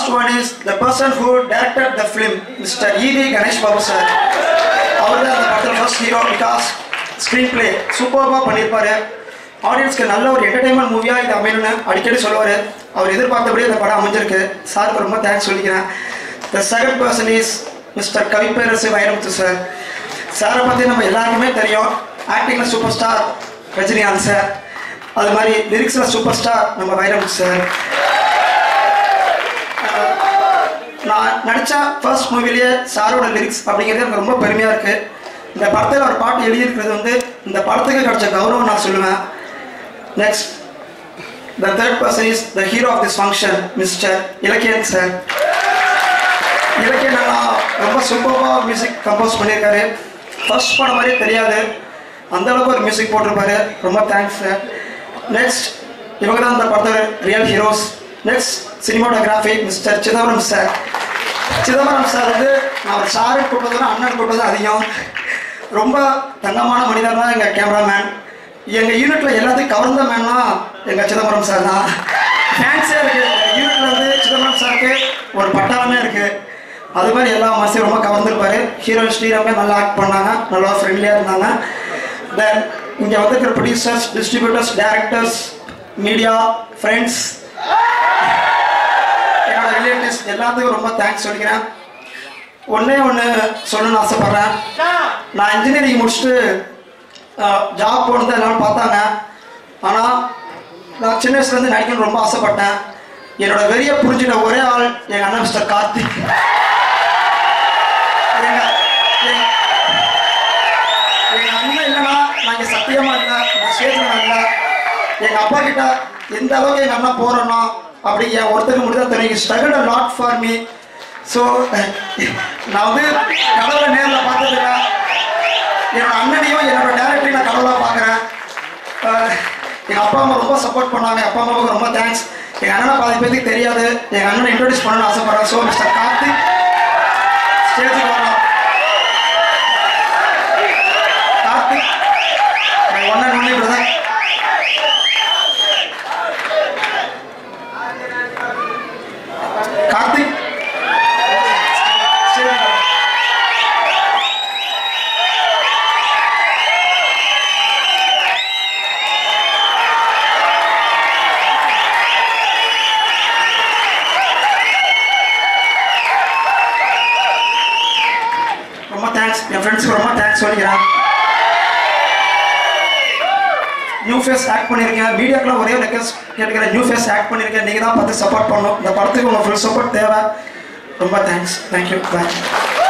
last one is the person who directed the film, Mr. E.V. Ganesh Babu sir. அவர் தான் அந்த படத்தில் first hero. Because screen play சூப்பராக பண்ணியிருப்பார். ஆடியன்ஸ்க்கு நல்ல ஒரு என்டர்டைன்மெண்ட் மூவியாக இது அமையணும்னு அடிக்கடி சொல்லுவார். அவர் எதிர்பார்த்தபடியே இந்த படம் அமைஞ்சிருக்கு. சாருக்கு ரொம்ப தேங்க்ஸ் சொல்லிக்கிறேன். The second person is Mr. Kavipperarasu Vairamuthu sir. சாரை பற்றி நம்ம எல்லாருக்குமே தெரியும். ஆக்டிங்கில் சூப்பர் ஸ்டார் ரஜினிகாந்த் சார், அது மாதிரி லிரிக்ஸில் சூப்பர் ஸ்டார் நம்ம வைரமுத்து சார். நான் நடித்த ஃபர்ஸ்ட் மூவிலேயே சாரோட லிரிக்ஸ் அப்படிங்கிறது எனக்கு ரொம்ப பெருமையாக இருக்குது. இந்த படத்தில் ஒரு பாட்டு எழுதியிருக்கிறது வந்து இந்த படத்துக்கு கிடைச்ச கௌரவம் நான் சொல்லுவேன். Next the third person is the hero of this function, Mr. Ilakkiyan sir. இலக்கியன் ரொம்ப சூப்பராக மியூசிக் கம்போஸ் பண்ணியிருக்காரு. ஃபர்ஸ்ட் படம் மாதிரியே தெரியாது, அந்தளவுக்கு ஒரு மியூசிக் போட்டிருப்பாரு. ரொம்ப தேங்க்ஸ் சார். நெக்ஸ்ட் இவங்க தான் இந்த படத்தோட real heroes. Next cinematography mister Chidambaram sir. Chidambaram sir வந்து நான் சாரை கூப்பிட்டதுனா அண்ணன் கூப்பிட்டது அதிகம். ரொம்ப தங்கமான மனிதர் தான் எங்கள் கேமராமேன். எங்கள் யூனிட்டில் எல்லாத்தையும் கவர்ந்த மேன்னா எங்கள் சிதம்பரம் சார் தான். ஃபேன்ஸே இருக்குது யூனிட்டில் வந்து சிதம்பரம் சாருக்கு ஒரு பட்டாளமே இருக்குது. அது மாதிரி எல்லா மனசையும் ரொம்ப கவர்ந்துருப்பாரு. ஹீரோயின் ஸ்ரீரங்க நல்லா ஆக்ட் பண்ணாங்க, நல்லா ஃப்ரெண்ட்லியாக இருந்தாங்க. தென் இங்கே வந்து producers, distributors, directors, media, friends, என்னோட ரிலேட்டிவ்ஸ் எல்லாத்துக்கும் ரொம்ப தேங்க்ஸ் சொல்லிக்கிறேன். ஒன்று சொல்லணும்னு ஆசைப்பட்றேன். நான் இன்ஜினியரிங் முடிச்சுட்டு ஜாப் போனது எல்லாரும் பார்த்தாங்க. ஆனால் நான் சின்ன வயசுலேருந்து நடிக்கணும்னு ரொம்ப ஆசைப்பட்டேன். என்னோட வெறியை புரிஞ்சுட்ட ஒரே ஆள் எங்கள் அண்ணன் மிஸ்டர் கார்த்திக். எங்கள் அண்ணன் இல்லைன்னா நான் இங்கே சத்தியமாக இல்லை, நான் ஸ்டேஜில் இல்லை. எங்கள் அப்பா கிட்ட எந்த அளவுக்கு எங்கள் அண்ணன் போகிறோன்னா அப்படி என் ஒருத்தருக்கு முடிதான் தெரியும். Struggle a lot for me. So நான் வந்து கடவுளை நேரில் பார்த்ததில்லை. என்னோட அண்ணனையும் என்னோட டேரக்டரையும் நான் கடவுளாக பார்க்குறேன். எங்கள் அப்பா அம்மா ரொம்ப சப்போர்ட் பண்ணாங்க. அப்பா அம்மாவுக்கு ரொம்ப தேங்க்ஸ். எங்கள் அண்ணனை பாதி பேருக்கு தெரியாது. எங்கள் அண்ணனை இன்ட்ரோடியூஸ் பண்ணணும்னு ஆசைப்பட்றேன். ஸோ மிஸ்டர் கார்த்திக் ஸ்டேஜுக்கு வரலாம். Karthik one and only brother. Karthik ரொம்ப தேங்க்ஸ். என் ஃப்ரெண்ட்ஸுக்கு ரொம்ப தேங்க்ஸ் சொல்லிக்கிறேன். நியூ ஃபேஸ் ஆக்ட் பண்ணியிருக்கேன். மீடியாக்கெலாம் ஒரே ரெக்வெஸ்ட் கேட்டுக்கிறேன். நியூ ஃபேஸ் ஆக்ட் பண்ணியிருக்கேன். நீங்கள் தான் பார்த்து சப்போர்ட் பண்ணணும். இந்த படத்துக்கு உங்கள் ஃபுல் சப்போர்ட் தேவை. ரொம்ப தேங்க்ஸ். தேங்க்யூ. பாய்.